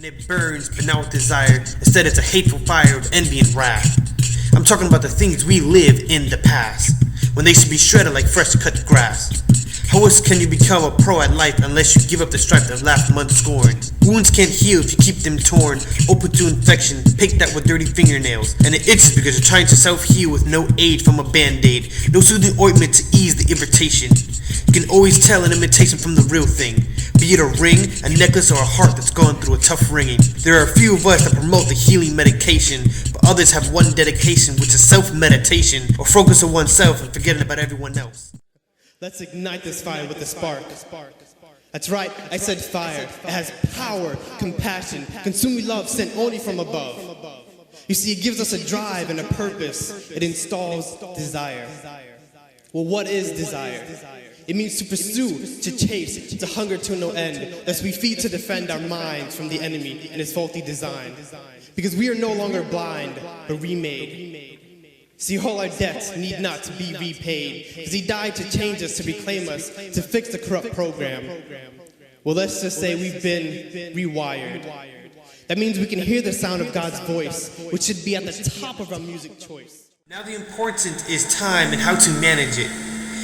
and it burns, but not with desire. Instead, it's a hateful fire of envy and wrath. I'm talking about the things we live in the past, when they should be shredded like fresh cut grass. How else can you become a pro at life unless you give up the stripe that last month scorned? Wounds can't heal if you keep them torn, open to infection, picked at with dirty fingernails. And it itches because you're trying to self-heal with no aid from a band-aid, no soothing ointment to ease the irritation. You can always tell an imitation from the real thing, be it a ring, a necklace, or a heart that's gone through a tough ringing. There are a few of us that promote the healing medication, but others have one dedication, which is self-meditation, or focus on oneself and forgetting about everyone else. Let's ignite this fire with a spark. That's right, I said fire. It has power, compassion, consuming love sent only from above. You see, it gives us a drive and a purpose. It installs desire. Well, what is desire? It means to pursue, to chase, to hunger to no end, lest we feed to defend our minds from the enemy and his faulty design. Because we are no longer blind, but remade. See, all our debts need not to be repaid, because he died to change us, to reclaim us, to fix the corrupt program. Well, let's just say we've been rewired. That means we can hear the sound of God's voice, which should be at the top of our music choice. Now the important is time and how to manage it.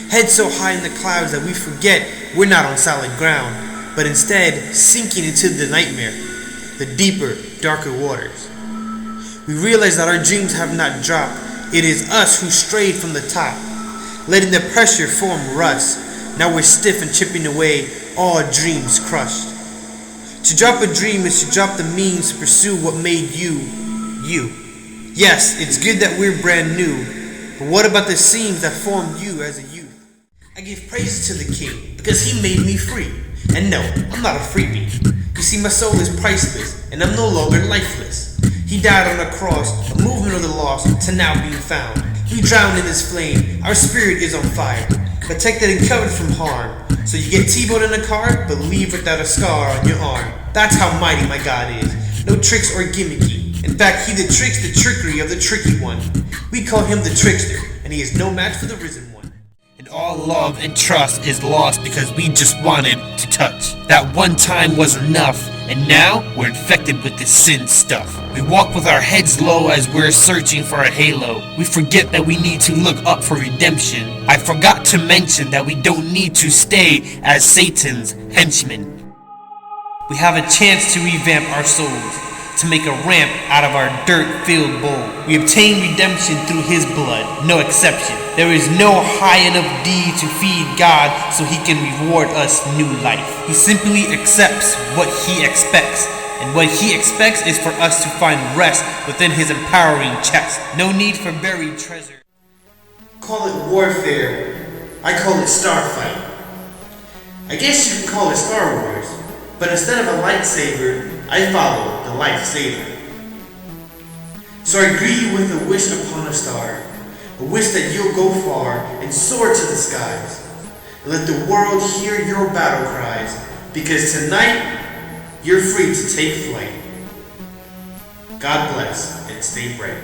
Head so high in the clouds that we forget we're not on solid ground, but instead sinking into the nightmare, the deeper, darker waters. We realize that our dreams have not dropped. It is us who strayed from the top, letting the pressure form rust. Now we're stiff and chipping away, all dreams crushed. To drop a dream is to drop the means to pursue what made you, you. Yes, it's good that we're brand new, but what about the seams that formed you as a youth? I give praises to the King, because he made me free. And no, I'm not a freebie. You see, my soul is priceless, and I'm no longer lifeless. He died on a cross, a movement of the lost, to now being found. We drown in his flame, our spirit is on fire, protected and covered from harm. So you get T-boned in a car, but leave without a scar on your arm. That's how mighty my God is, no tricks or gimmicky. In fact, he that tricks the trickery of the tricky one. We call him the trickster, and he is no match for the risen one. And all love and trust is lost because we just wanted to touch. That one time was enough, and now we're infected with this sin stuff. We walk with our heads low as we're searching for a halo. We forget that we need to look up for redemption. I forgot to mention that we don't need to stay as Satan's henchmen. We have a chance to revamp our souls, to make a ramp out of our dirt-filled bowl. We obtain redemption through his blood, no exception. There is no high enough deed to feed God so he can reward us new life. He simply accepts what he expects, and what he expects is for us to find rest within his empowering chest. No need for buried treasure. Call it warfare, I call it starfight. I guess you can call it Star Wars, but instead of a lightsaber, I follow the lifesaver. So I greet you with a wish upon a star, a wish that you'll go far and soar to the skies, and let the world hear your battle cries, because tonight you're free to take flight. God bless and stay bright.